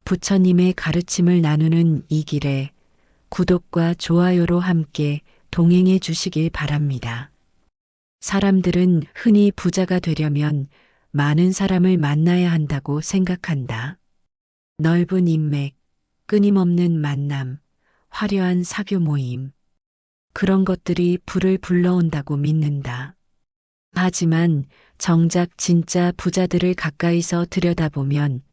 부처님의 가르침을 나누는 이 길에 구독과 좋아요로 함께 동행해 주시길 바랍니다. 사람들은 흔히 부자가 되려면 많은 사람을 만나야 한다고 생각한다. 넓은 인맥, 끊임없는 만남, 화려한 사교 모임. 그런 것들이 부를 불러온다고 믿는다. 하지만 정작 진짜 부자들을 가까이서 들여다보면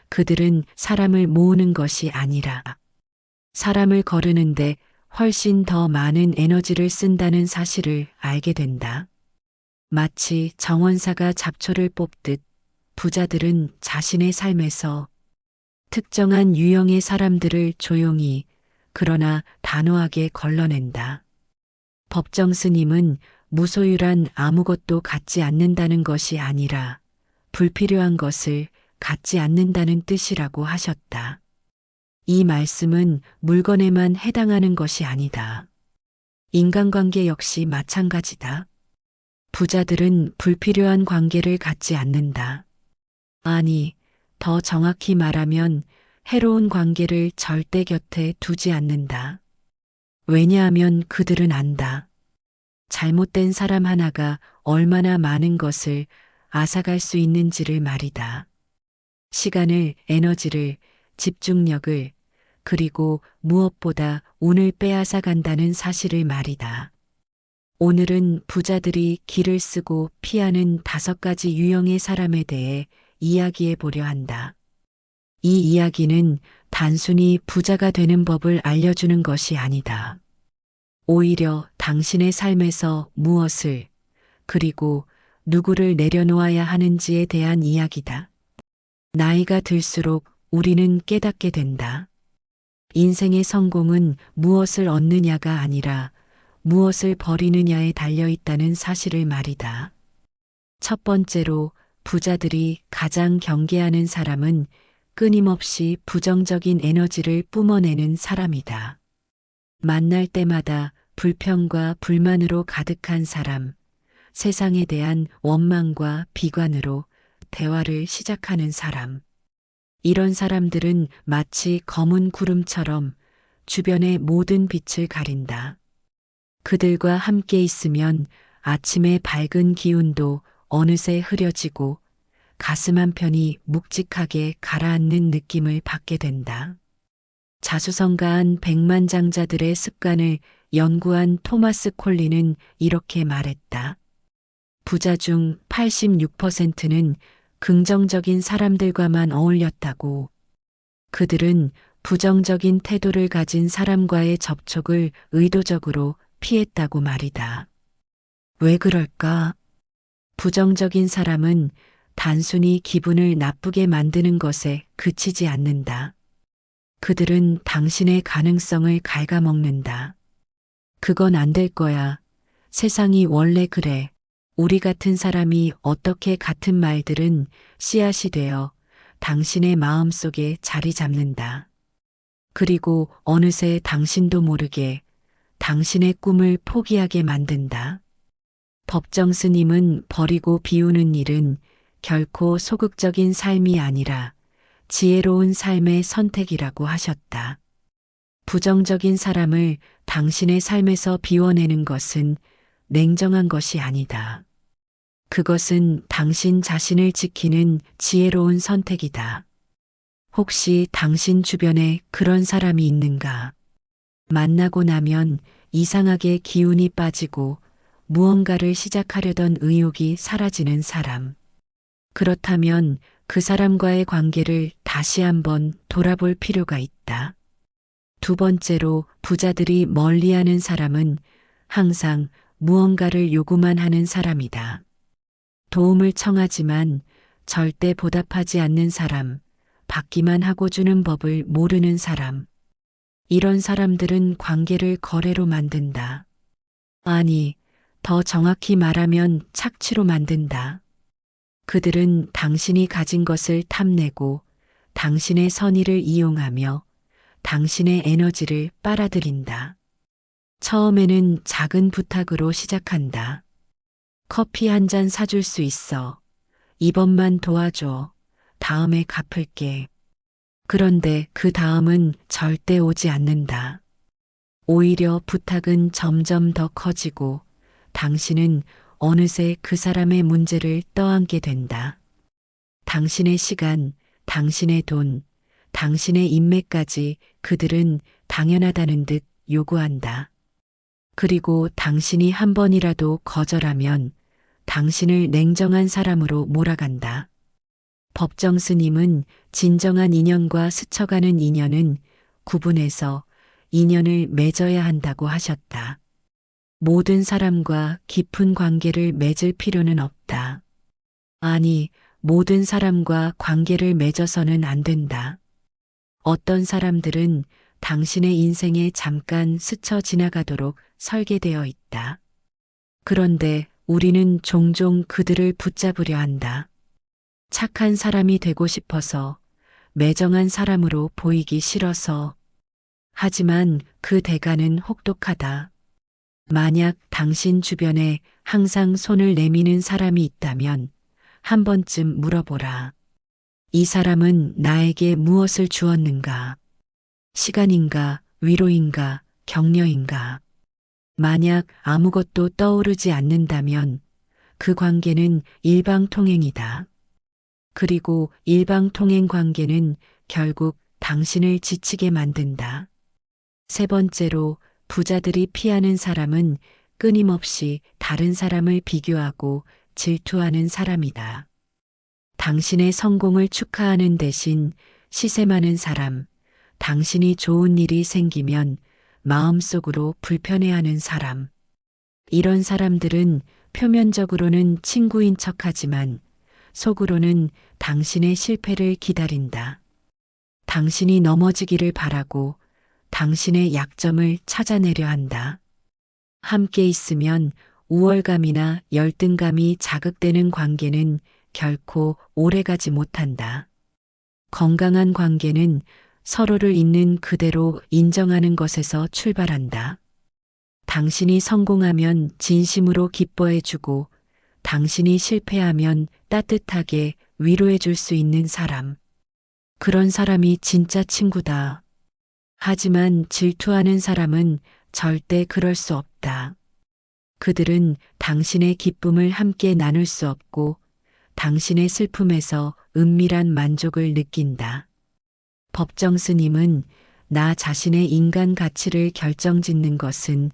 그들은 사람을 모으는 것이 아니라 사람을 거르는데 훨씬 더 많은 에너지를 쓴다는 사실을 알게 된다. 마치 정원사가 잡초를 뽑듯 부자들은 자신의 삶에서 특정한 유형의 사람들을 조용히 그러나 단호하게 걸러낸다. 법정 스님은 무소유란 아무것도 갖지 않는다는 것이 아니라 불필요한 것을 갖지 않는다는 뜻이라고 하셨다. 이 말씀은 물건에만 해당하는 것이 아니다. 인간관계 역시 마찬가지다. 부자들은 불필요한 관계를 갖지 않는다. 아니, 더 정확히 말하면 해로운 관계를 절대 곁에 두지 않는다. 왜냐하면 그들은 안다. 잘못된 사람 하나가 얼마나 많은 것을 앗아갈 수 있는지를 말이다. 시간을, 에너지를, 집중력을, 그리고 무엇보다 운을 빼앗아 간다는 사실을 말이다. 오늘은 부자들이 길을 쓰고 피하는 5가지 유형의 사람에 대해 이야기해 보려 한다. 이 이야기는 단순히 부자가 되는 법을 알려주는 것이 아니다. 오히려 당신의 삶에서 무엇을, 그리고 누구를 내려놓아야 하는지에 대한 이야기다. 나이가 들수록 우리는 깨닫게 된다. 인생의 성공은 무엇을 얻느냐가 아니라 무엇을 버리느냐에 달려 있다는 사실을 말이다. 첫 번째로 부자들이 가장 경계하는 사람은 끊임없이 부정적인 에너지를 뿜어내는 사람이다. 만날 때마다 불평과 불만으로 가득한 사람, 세상에 대한 원망과 비관으로 대화를 시작하는 사람. 이런 사람들은 마치 검은 구름처럼 주변의 모든 빛을 가린다. 그들과 함께 있으면 아침의 밝은 기운도 어느새 흐려지고 가슴 한편이 묵직하게 가라앉는 느낌을 받게 된다. 자수성가한 백만장자들의 습관을 연구한 토마스 콜린은 이렇게 말했다. 부자 중 86%는 긍정적인 사람들과만 어울렸다고. 그들은 부정적인 태도를 가진 사람과의 접촉을 의도적으로 피했다고 말이다. 왜 그럴까? 부정적인 사람은 단순히 기분을 나쁘게 만드는 것에 그치지 않는다. 그들은 당신의 가능성을 갉아먹는다. 그건 안 될 거야. 세상이 원래 그래. 우리 같은 사람이 어떻게 같은 말들은 씨앗이 되어 당신의 마음속에 자리 잡는다. 그리고 어느새 당신도 모르게 당신의 꿈을 포기하게 만든다. 법정 스님은 버리고 비우는 일은 결코 소극적인 삶이 아니라 지혜로운 삶의 선택이라고 하셨다. 부정적인 사람을 당신의 삶에서 비워내는 것은 냉정한 것이 아니다. 그것은 당신 자신을 지키는 지혜로운 선택이다. 혹시 당신 주변에 그런 사람이 있는가? 만나고 나면 이상하게 기운이 빠지고 무언가를 시작하려던 의욕이 사라지는 사람. 그렇다면 그 사람과의 관계를 다시 한번 돌아볼 필요가 있다. 두 번째로 부자들이 멀리하는 사람은 항상 무언가를 요구만 하는 사람이다. 도움을 청하지만 절대 보답하지 않는 사람, 받기만 하고 주는 법을 모르는 사람. 이런 사람들은 관계를 거래로 만든다. 아니, 더 정확히 말하면 착취로 만든다. 그들은 당신이 가진 것을 탐내고 당신의 선의를 이용하며 당신의 에너지를 빨아들인다. 처음에는 작은 부탁으로 시작한다. 커피 한 잔 사줄 수 있어. 이번만 도와줘. 다음에 갚을게. 그런데 그 다음은 절대 오지 않는다. 오히려 부탁은 점점 더 커지고 당신은 어느새 그 사람의 문제를 떠안게 된다. 당신의 시간, 당신의 돈, 당신의 인맥까지 그들은 당연하다는 듯 요구한다. 그리고 당신이 한 번이라도 거절하면 당신을 냉정한 사람으로 몰아간다. 법정 스님은 진정한 인연과 스쳐가는 인연은 구분해서 인연을 맺어야 한다고 하셨다. 모든 사람과 깊은 관계를 맺을 필요는 없다. 아니, 모든 사람과 관계를 맺어서는 안 된다. 어떤 사람들은 당신의 인생에 잠깐 스쳐 지나가도록 설계되어 있다. 그런데 우리는 종종 그들을 붙잡으려 한다. 착한 사람이 되고 싶어서, 매정한 사람으로 보이기 싫어서. 하지만 그 대가는 혹독하다. 만약 당신 주변에 항상 손을 내미는 사람이 있다면 한 번쯤 물어보라. 이 사람은 나에게 무엇을 주었는가? 시간인가, 위로인가, 격려인가? 만약 아무것도 떠오르지 않는다면 그 관계는 일방통행이다. 그리고 일방통행 관계는 결국 당신을 지치게 만든다. 세 번째로 부자들이 피하는 사람은 끊임없이 다른 사람을 비교하고 질투하는 사람이다. 당신의 성공을 축하하는 대신 시세 많은 사람, 당신이 좋은 일이 생기면 마음속으로 불편해하는 사람. 이런 사람들은 표면적으로는 친구인 척하지만 속으로는 당신의 실패를 기다린다. 당신이 넘어지기를 바라고 당신의 약점을 찾아내려 한다. 함께 있으면 우월감이나 열등감이 자극되는 관계는 결코 오래가지 못한다. 건강한 관계는 서로를 있는 그대로 인정하는 것에서 출발한다. 당신이 성공하면 진심으로 기뻐해주고 당신이 실패하면 따뜻하게 위로해줄 수 있는 사람. 그런 사람이 진짜 친구다. 하지만 질투하는 사람은 절대 그럴 수 없다. 그들은 당신의 기쁨을 함께 나눌 수 없고 당신의 슬픔에서 은밀한 만족을 느낀다. 법정 스님은 나 자신의 인간 가치를 결정짓는 것은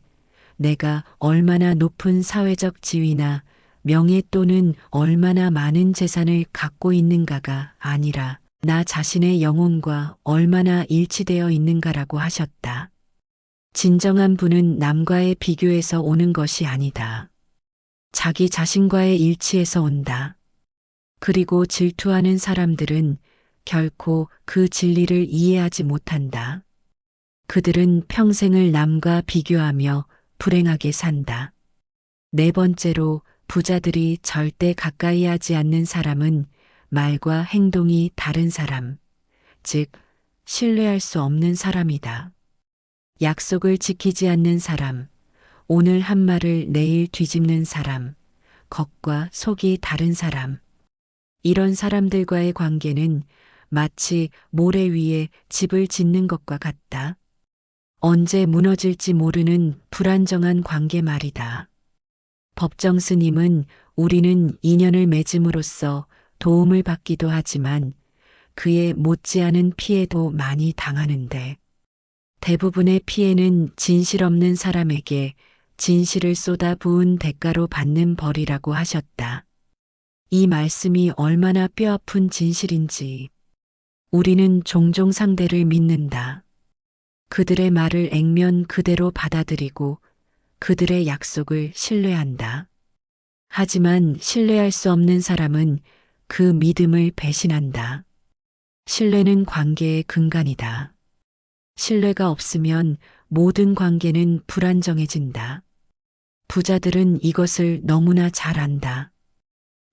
내가 얼마나 높은 사회적 지위나 명예 또는 얼마나 많은 재산을 갖고 있는가가 아니라 나 자신의 영혼과 얼마나 일치되어 있는가라고 하셨다. 진정한 부는 남과의 비교에서 오는 것이 아니다. 자기 자신과의 일치에서 온다. 그리고 질투하는 사람들은 결코 그 진리를 이해하지 못한다. 그들은 평생을 남과 비교하며 불행하게 산다. 네 번째로 부자들이 절대 가까이 하지 않는 사람은 말과 행동이 다른 사람, 즉, 신뢰할 수 없는 사람이다. 약속을 지키지 않는 사람, 오늘 한 말을 내일 뒤집는 사람, 겉과 속이 다른 사람. 이런 사람들과의 관계는 마치 모래 위에 집을 짓는 것과 같다. 언제 무너질지 모르는 불안정한 관계 말이다. 법정 스님은 우리는 인연을 맺음으로써 도움을 받기도 하지만 그에 못지않은 피해도 많이 당하는데 대부분의 피해는 진실 없는 사람에게 진실을 쏟아 부은 대가로 받는 벌이라고 하셨다. 이 말씀이 얼마나 뼈아픈 진실인지 우리는 종종 상대를 믿는다. 그들의 말을 액면 그대로 받아들이고 그들의 약속을 신뢰한다. 하지만 신뢰할 수 없는 사람은 그 믿음을 배신한다. 신뢰는 관계의 근간이다. 신뢰가 없으면 모든 관계는 불안정해진다. 부자들은 이것을 너무나 잘 안다.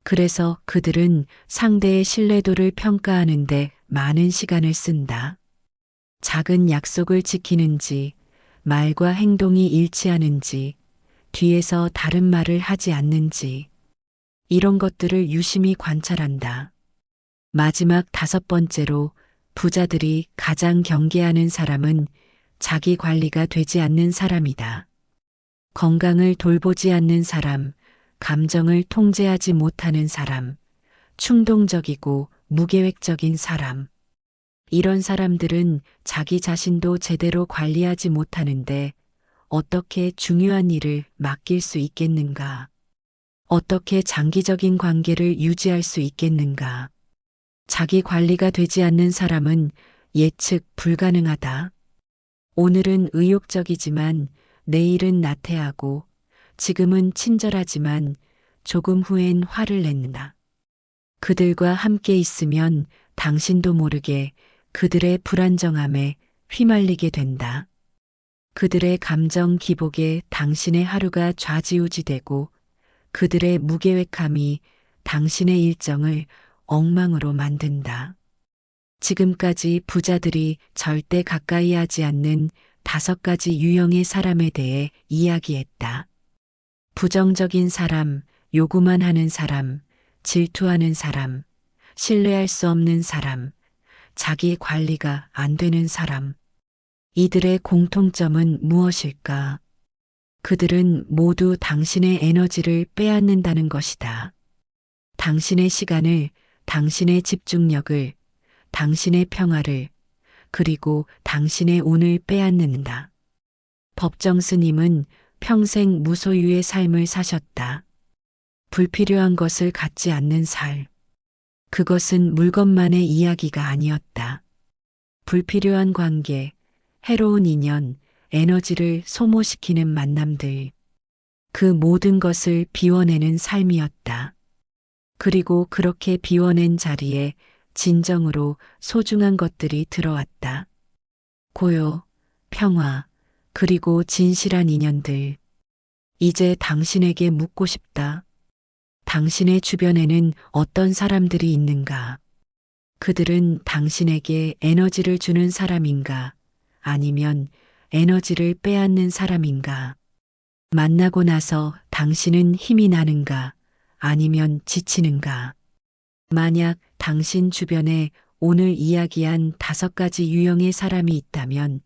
그래서 그들은 상대의 신뢰도를 평가하는데 많은 시간을 쓴다. 작은 약속을 지키는지, 말과 행동이 일치하는지, 뒤에서 다른 말을 하지 않는지, 이런 것들을 유심히 관찰한다. 마지막 다섯 번째로 부자들이 가장 경계하는 사람은 자기 관리가 되지 않는 사람이다. 건강을 돌보지 않는 사람, 감정을 통제하지 못하는 사람, 충동적이고 무계획적인 사람. 이런 사람들은 자기 자신도 제대로 관리하지 못하는데 어떻게 중요한 일을 맡길 수 있겠는가? 어떻게 장기적인 관계를 유지할 수 있겠는가? 자기 관리가 되지 않는 사람은 예측 불가능하다. 오늘은 의욕적이지만 내일은 나태하고 지금은 친절하지만 조금 후엔 화를 낸다. 그들과 함께 있으면 당신도 모르게 그들의 불안정함에 휘말리게 된다. 그들의 감정 기복에 당신의 하루가 좌지우지되고 그들의 무계획함이 당신의 일정을 엉망으로 만든다. 지금까지 부자들이 절대 가까이 하지 않는 5가지 유형의 사람에 대해 이야기했다. 부정적인 사람, 요구만 하는 사람, 질투하는 사람, 신뢰할 수 없는 사람, 자기 관리가 안 되는 사람. 이들의 공통점은 무엇일까? 그들은 모두 당신의 에너지를 빼앗는다는 것이다. 당신의 시간을, 당신의 집중력을, 당신의 평화를, 그리고 당신의 운을 빼앗는다. 법정 스님은 평생 무소유의 삶을 사셨다. 불필요한 것을 갖지 않는 삶. 그것은 물건만의 이야기가 아니었다. 불필요한 관계, 해로운 인연, 에너지를 소모시키는 만남들. 그 모든 것을 비워내는 삶이었다. 그리고 그렇게 비워낸 자리에 진정으로 소중한 것들이 들어왔다. 고요, 평화, 그리고 진실한 인연들. 이제 당신에게 묻고 싶다. 당신의 주변에는 어떤 사람들이 있는가? 그들은 당신에게 에너지를 주는 사람인가? 아니면 에너지를 빼앗는 사람인가? 만나고 나서 당신은 힘이 나는가? 아니면 지치는가? 만약 당신 주변에 오늘 이야기한 5가지 유형의 사람이 있다면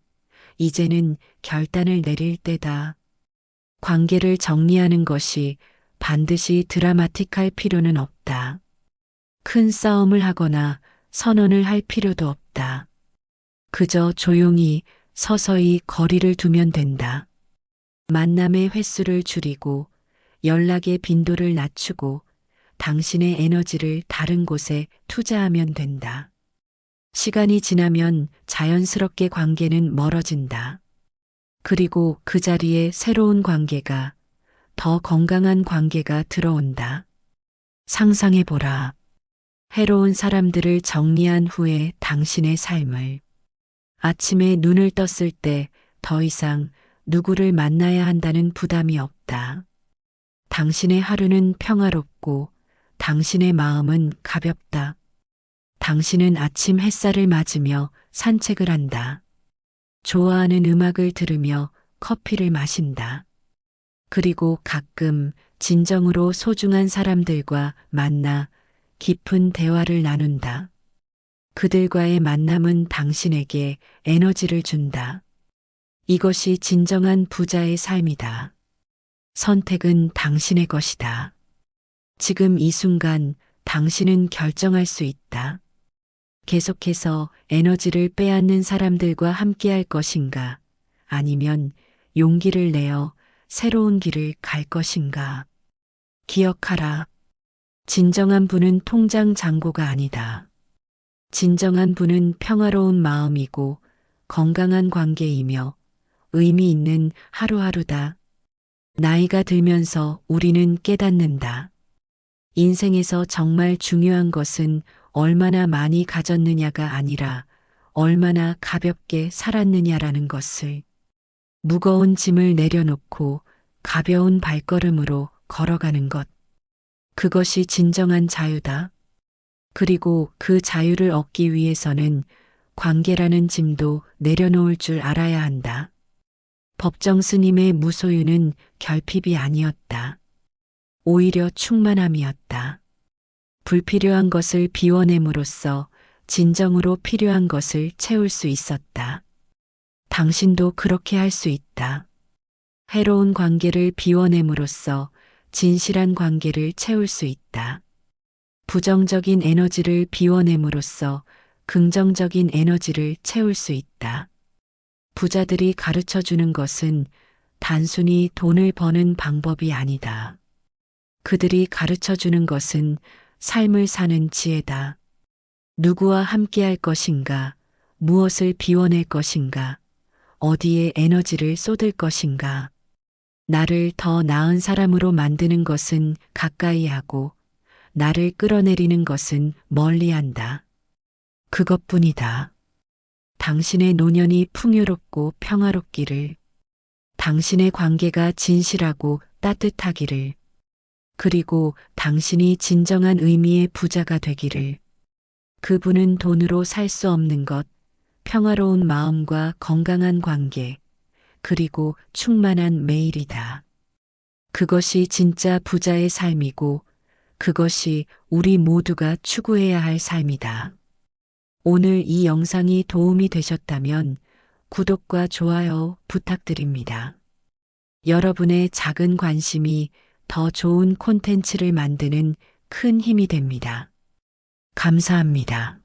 이제는 결단을 내릴 때다. 관계를 정리하는 것이 반드시 드라마틱할 필요는 없다. 큰 싸움을 하거나 선언을 할 필요도 없다. 그저 조용히 서서히 거리를 두면 된다. 만남의 횟수를 줄이고 연락의 빈도를 낮추고 당신의 에너지를 다른 곳에 투자하면 된다. 시간이 지나면 자연스럽게 관계는 멀어진다. 그리고 그 자리에 새로운 관계가, 더 건강한 관계가 들어온다. 상상해보라. 해로운 사람들을 정리한 후에 당신의 삶을. 아침에 눈을 떴을 때 더 이상 누구를 만나야 한다는 부담이 없다. 당신의 하루는 평화롭고 당신의 마음은 가볍다. 당신은 아침 햇살을 맞으며 산책을 한다. 좋아하는 음악을 들으며 커피를 마신다. 그리고 가끔 진정으로 소중한 사람들과 만나 깊은 대화를 나눈다. 그들과의 만남은 당신에게 에너지를 준다. 이것이 진정한 부자의 삶이다. 선택은 당신의 것이다. 지금 이 순간 당신은 결정할 수 있다. 계속해서 에너지를 빼앗는 사람들과 함께할 것인가? 아니면 용기를 내어 새로운 길을 갈 것인가? 기억하라. 진정한 부는 통장 잔고가 아니다. 진정한 부는 평화로운 마음이고 건강한 관계이며 의미 있는 하루하루다. 나이가 들면서 우리는 깨닫는다. 인생에서 정말 중요한 것은 얼마나 많이 가졌느냐가 아니라 얼마나 가볍게 살았느냐라는 것을. 무거운 짐을 내려놓고 가벼운 발걸음으로 걸어가는 것. 그것이 진정한 자유다. 그리고 그 자유를 얻기 위해서는 관계라는 짐도 내려놓을 줄 알아야 한다. 법정 스님의 무소유는 결핍이 아니었다. 오히려 충만함이었다. 불필요한 것을 비워냄으로써 진정으로 필요한 것을 채울 수 있었다. 당신도 그렇게 할 수 있다. 해로운 관계를 비워냄으로써 진실한 관계를 채울 수 있다. 부정적인 에너지를 비워냄으로써 긍정적인 에너지를 채울 수 있다. 부자들이 가르쳐 주는 것은 단순히 돈을 버는 방법이 아니다. 그들이 가르쳐 주는 것은 삶을 사는 지혜다. 누구와 함께 할 것인가, 무엇을 비워낼 것인가, 어디에 에너지를 쏟을 것인가. 나를 더 나은 사람으로 만드는 것은 가까이 하고, 나를 끌어내리는 것은 멀리 한다. 그것뿐이다. 당신의 노년이 풍요롭고 평화롭기를, 당신의 관계가 진실하고 따뜻하기를, 그리고 당신이 진정한 의미의 부자가 되기를. 그분은 돈으로 살 수 없는 것, 평화로운 마음과 건강한 관계, 그리고 충만한 매일이다. 그것이 진짜 부자의 삶이고, 그것이 우리 모두가 추구해야 할 삶이다. 오늘 이 영상이 도움이 되셨다면 구독과 좋아요 부탁드립니다. 여러분의 작은 관심이 더 좋은 콘텐츠를 만드는 큰 힘이 됩니다. 감사합니다.